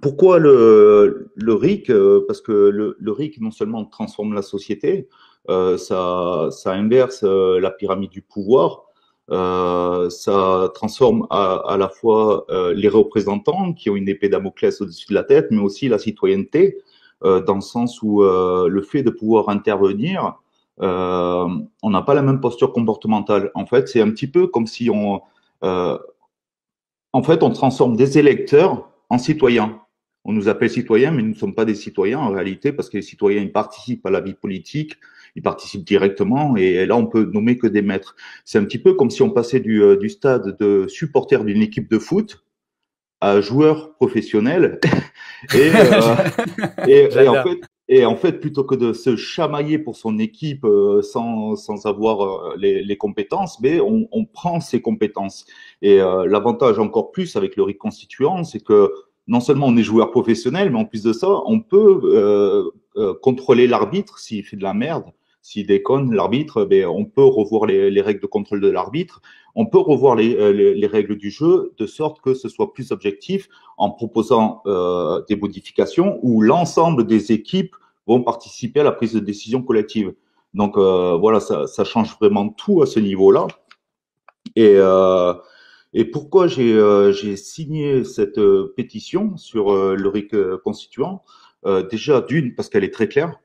Pourquoi le RIC? Parce que le RIC non seulement transforme la société, ça inverse la pyramide du pouvoir, ça transforme à la fois les représentants qui ont une épée Damoclès au-dessus de la tête, mais aussi la citoyenneté, dans le sens où le fait de pouvoir intervenir, on n'a pas la même posture comportementale. En fait, c'est un petit peu comme si euh, on transforme des électeurs en citoyens. On nous appelle citoyens, mais nous ne sommes pas des citoyens en réalité, parce que les citoyens, ils participent à la vie politique, ils participent directement, et là, on peut nommer que des maîtres. C'est un petit peu comme si on passait du stade de supporter d'une équipe de foot à joueur professionnel, et, euh, et J'adore. en fait, plutôt que de se chamailler pour son équipe sans avoir les compétences, mais on prend ses compétences. Et l'avantage encore plus avec le RIC constituant, c'est que non seulement on est joueur professionnel, mais en plus de ça, on peut contrôler l'arbitre s'il fait de la merde. S'il déconne, l'arbitre, ben, on peut revoir les règles de contrôle de l'arbitre, on peut revoir les règles du jeu de sorte que ce soit plus objectif en proposant des modifications où l'ensemble des équipes vont participer à la prise de décision collective. Donc voilà, ça change vraiment tout à ce niveau-là. Et, euh, et pourquoi j'ai signé cette pétition sur le RIC constituant? Déjà, d'une, parce qu'elle est très claire.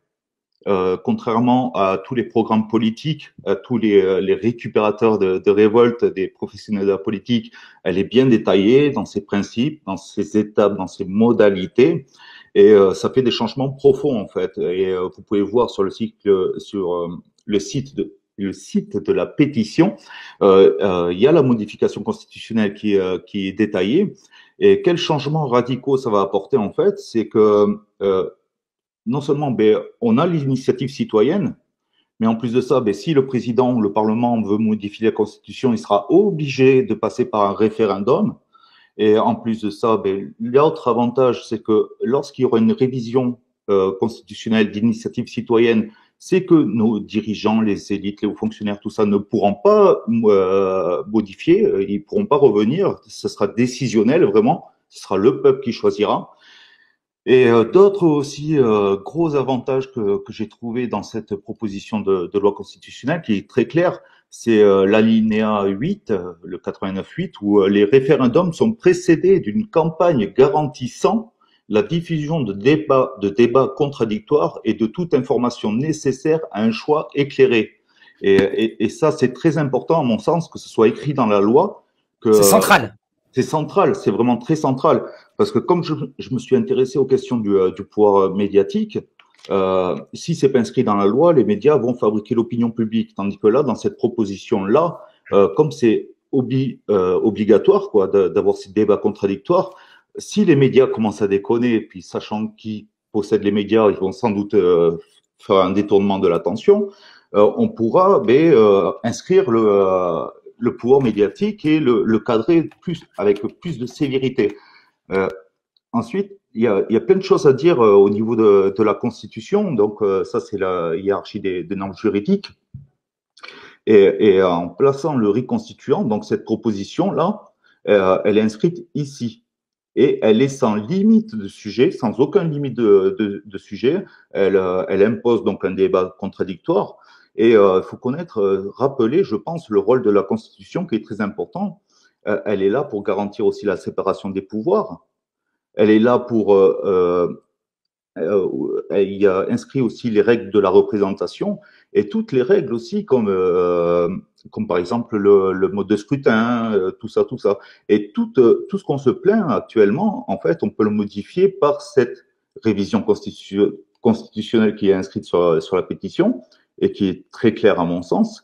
Contrairement à tous les programmes politiques, à tous les récupérateurs de révolte des professionnels de la politique, elle est bien détaillée dans ses principes, dans ses étapes, dans ses modalités, et ça fait des changements profonds en fait. Et vous pouvez voir sur le site de la pétition, il y a la modification constitutionnelle qui est détaillée. Et quels changements radicaux ça va apporter en fait, c'est que non seulement ben, on a l'initiative citoyenne, mais en plus de ça, ben, si le président ou le Parlement veut modifier la Constitution, il sera obligé de passer par un référendum. Et en plus de ça, ben, l'autre avantage, c'est que lorsqu'il y aura une révision constitutionnelle d'initiative citoyenne, c'est que nos dirigeants, les élites, les hauts fonctionnaires, tout ça ne pourront pas modifier, ils ne pourront pas revenir. Ce sera décisionnel, vraiment. Ce sera le peuple qui choisira. Et d'autres aussi gros avantages que j'ai trouvé dans cette proposition de loi constitutionnelle qui est très claire, c'est l'alinéa 8, le 89.8, où les référendums sont précédés d'une campagne garantissant la diffusion de débats contradictoires et de toute information nécessaire à un choix éclairé. Et ça, c'est très important à mon sens que ce soit écrit dans la loi, C'est que central. c'est central, c'est vraiment très central. Parce que comme je me suis intéressé aux questions du pouvoir médiatique, si c'est pas inscrit dans la loi, les médias vont fabriquer l'opinion publique. Tandis que là, dans cette proposition-là, comme c'est obligatoire quoi, d'avoir ces débats contradictoires, si les médias commencent à déconner, puis sachant qui possède les médias, ils vont sans doute faire un détournement de l'attention, on pourra inscrire le pouvoir médiatique et le cadrer plus, avec plus de sévérité. Euh, Ensuite, il y a plein de choses à dire au niveau de la Constitution. Donc, ça, c'est la hiérarchie des normes juridiques. Et en plaçant le riz constituant, donc cette proposition-là, elle est inscrite ici. Et elle est sans limite de sujet, sans aucun limite de sujet. Elle impose donc un débat contradictoire. Et il faut connaître, rappeler, je pense, le rôle de la Constitution qui est très important. Elle est là pour garantir aussi la séparation des pouvoirs. Elle est là pour il y a inscrit aussi les règles de la représentation et toutes les règles aussi, comme par exemple le mode de scrutin, tout ça, tout ça. Et tout ce qu'on se plaint actuellement, en fait, on peut le modifier par cette révision constitutionnelle qui est inscrite sur la pétition et qui est très claire à mon sens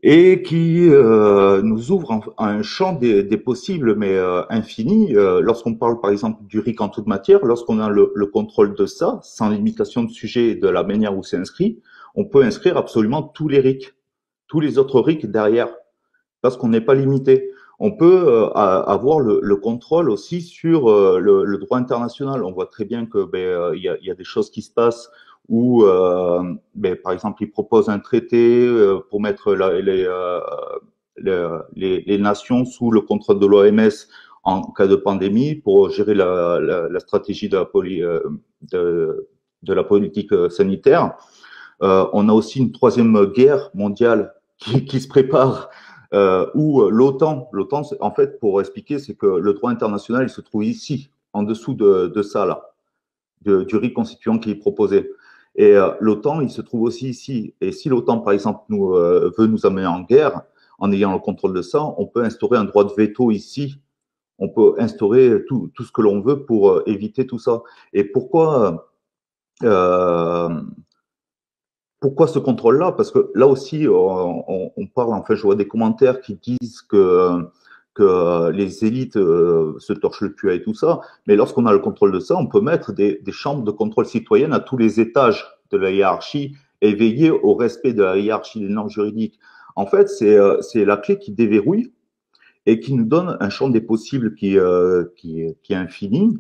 et qui nous ouvre un champ des possibles, mais infini. Lorsqu'on parle, par exemple, du RIC en toute matière, lorsqu'on a le contrôle de ça, sans limitation de sujet et de la manière où c'est inscrit, on peut inscrire absolument tous les RIC, tous les autres RIC derrière, parce qu'on n'est pas limité. On peut avoir le contrôle aussi sur le droit international. On voit très bien que y a des choses qui se passent où, par exemple, ils proposent un traité pour mettre les nations sous le contrôle de l'OMS en cas de pandémie pour gérer la stratégie de la politique sanitaire. On a aussi une troisième guerre mondiale qui se prépare, où l'OTAN, en fait, pour expliquer, c'est que le droit international, il se trouve ici, en dessous de ça, là, du RIC constituant qui est proposé. Et l'OTAN, il se trouve aussi ici. Et si l'OTAN, par exemple, veut nous amener en guerre, en ayant le contrôle de ça, on peut instaurer un droit de veto ici. On peut instaurer tout ce que l'on veut pour éviter tout ça. Et pourquoi ce contrôle-là? Parce que là aussi, on parle, enfin, je vois des commentaires qui disent que les élites se torchent le cul et tout ça, mais lorsqu'on a le contrôle de ça, on peut mettre des chambres de contrôle citoyenne à tous les étages de la hiérarchie et veiller au respect de la hiérarchie des normes juridiques. En fait, c'est la clé qui déverrouille et qui nous donne un champ des possibles qui est infini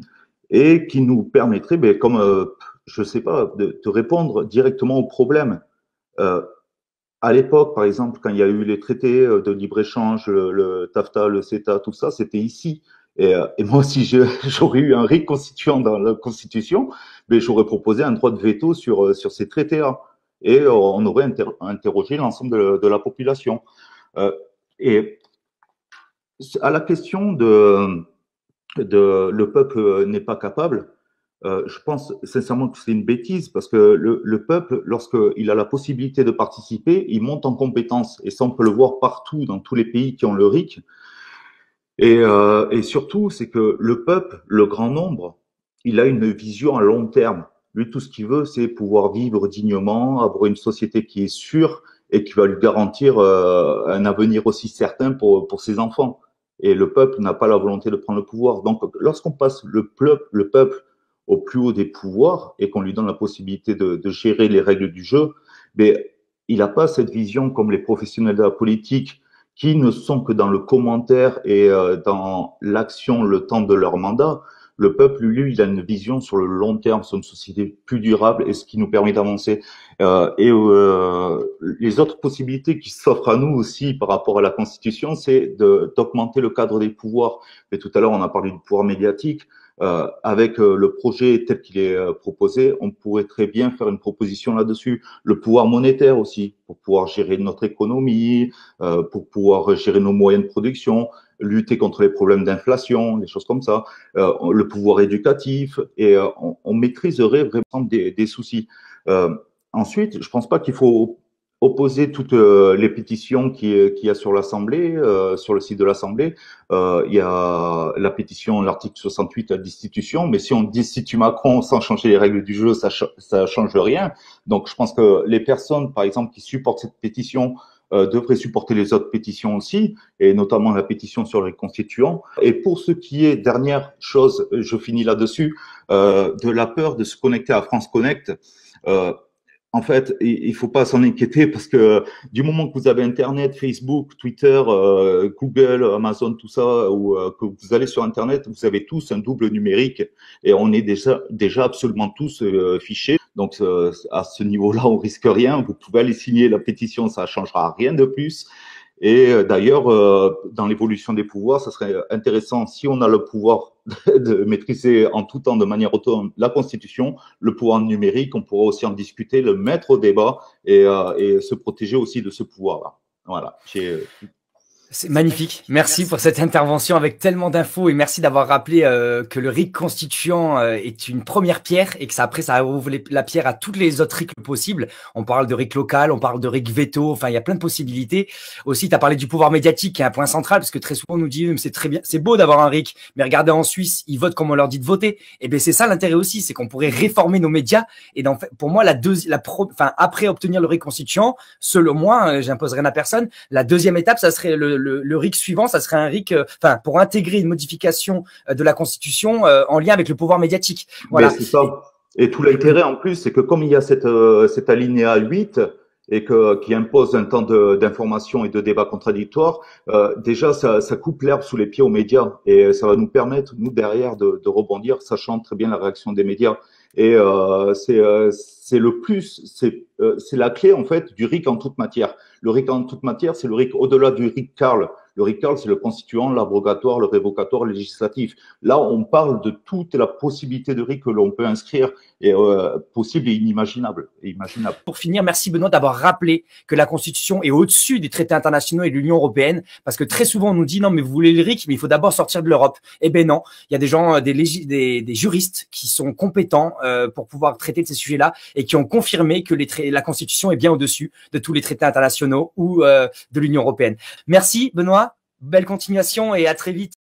et qui nous permettrait, ben, comme je sais pas, de répondre directement aux problèmes. Euh, à l'époque, par exemple, quand il y a eu les traités de libre-échange, le TAFTA, le CETA, tout ça, c'était ici. Et moi, si j'aurais eu un RIC constituant dans la Constitution, ben, j'aurais proposé un droit de veto sur ces traités-là. Et on aurait interrogé l'ensemble de la population. Et à la question de le peuple n'est pas capable, je pense sincèrement que c'est une bêtise parce que le peuple, lorsqu'il a la possibilité de participer, il monte en compétence. Et ça, on peut le voir partout dans tous les pays qui ont le RIC. Et surtout, c'est que le peuple, le grand nombre, il a une vision à long terme. Lui, tout ce qu'il veut, c'est pouvoir vivre dignement, avoir une société qui est sûre et qui va lui garantir un avenir aussi certain pour ses enfants. Et le peuple n'a pas la volonté de prendre le pouvoir. Donc, lorsqu'on passe le peuple au plus haut des pouvoirs et qu'on lui donne la possibilité de gérer les règles du jeu, mais il n'a pas cette vision comme les professionnels de la politique qui ne sont que dans le commentaire et dans l'action le temps de leur mandat. Le peuple, lui, il a une vision sur le long terme, sur une société plus durable et ce qui nous permet d'avancer. Les autres possibilités qui s'offrent à nous aussi par rapport à la Constitution, c'est d'augmenter le cadre des pouvoirs. Et tout à l'heure, on a parlé du pouvoir médiatique. Avec le projet tel qu'il est proposé, on pourrait très bien faire une proposition là-dessus. Le pouvoir monétaire aussi, pour pouvoir gérer notre économie, pour pouvoir gérer nos moyens de production, lutter contre les problèmes d'inflation, des choses comme ça, le pouvoir éducatif, et on maîtriserait vraiment des soucis. Ensuite, je pense pas qu'il faut opposer toutes les pétitions qu'il y a sur l'Assemblée, sur le site de l'Assemblée. Il y a la pétition, l'article 68 à destitution, mais si on destitue Macron sans changer les règles du jeu, ça change rien. Donc, je pense que les personnes, par exemple, qui supportent cette pétition devraient supporter les autres pétitions aussi, et notamment la pétition sur les constituants. Et pour ce qui est, dernière chose, je finis là-dessus, de la peur de se connecter à France Connect, en fait, il faut pas s'en inquiéter parce que du moment que vous avez Internet, Facebook, Twitter, Google, Amazon, tout ça, ou que vous allez sur Internet, vous avez tous un double numérique et on est déjà absolument tous fichés. Donc à ce niveau-là, on risque rien. Vous pouvez aller signer la pétition, ça changera rien de plus. Et d'ailleurs, dans l'évolution des pouvoirs, ça serait intéressant si on a le pouvoir de maîtriser en tout temps de manière autonome la Constitution, le pouvoir numérique, on pourra aussi en discuter, le mettre au débat et se protéger aussi de ce pouvoir-là. Voilà. C'est magnifique. Merci pour cette intervention avec tellement d'infos et merci d'avoir rappelé que le RIC constituant est une première pierre et que ça, après, ça ouvre la pierre à toutes les autres RIC possibles. On parle de RIC local, on parle de RIC veto, enfin, il y a plein de possibilités. Aussi, tu as parlé du pouvoir médiatique qui est un point central parce que très souvent, on nous dit, c'est très bien, c'est beau d'avoir un RIC, mais regardez en Suisse, ils votent comme on leur dit de voter. Et bien, c'est ça l'intérêt aussi, c'est qu'on pourrait réformer nos médias. Et donc, pour moi, après obtenir le RIC constituant, selon moi, j'imposerai rien à personne, la deuxième étape, ça serait le RIC suivant, ça serait un RIC, pour intégrer une modification de la Constitution en lien avec le pouvoir médiatique. Voilà. C'est ça. Et tout l'intérêt en plus, c'est que comme il y a cet alinéa 8 et qui impose un temps d'information et de débat contradictoire, déjà ça coupe l'herbe sous les pieds aux médias et ça va nous permettre, nous derrière, de rebondir, sachant très bien la réaction des médias. Et c'est le plus, c'est la clé en fait du RIC en toute matière. Le RIC en toute matière, c'est le RIC au-delà du RIC Carl. Le recall, c'est le constituant, l'abrogatoire, le révocatoire, le législatif. Là, on parle de toute la possibilité de RIC que l'on peut inscrire, et possible et inimaginable. Pour finir, merci Benoît d'avoir rappelé que la Constitution est au-dessus des traités internationaux et de l'Union européenne, parce que très souvent on nous dit non mais vous voulez le RIC, mais il faut d'abord sortir de l'Europe. Eh ben non, il y a des gens, des juristes qui sont compétents pour pouvoir traiter de ces sujets-là et qui ont confirmé que la Constitution est bien au-dessus de tous les traités internationaux ou de l'Union européenne. Merci Benoît, belle continuation et à très vite.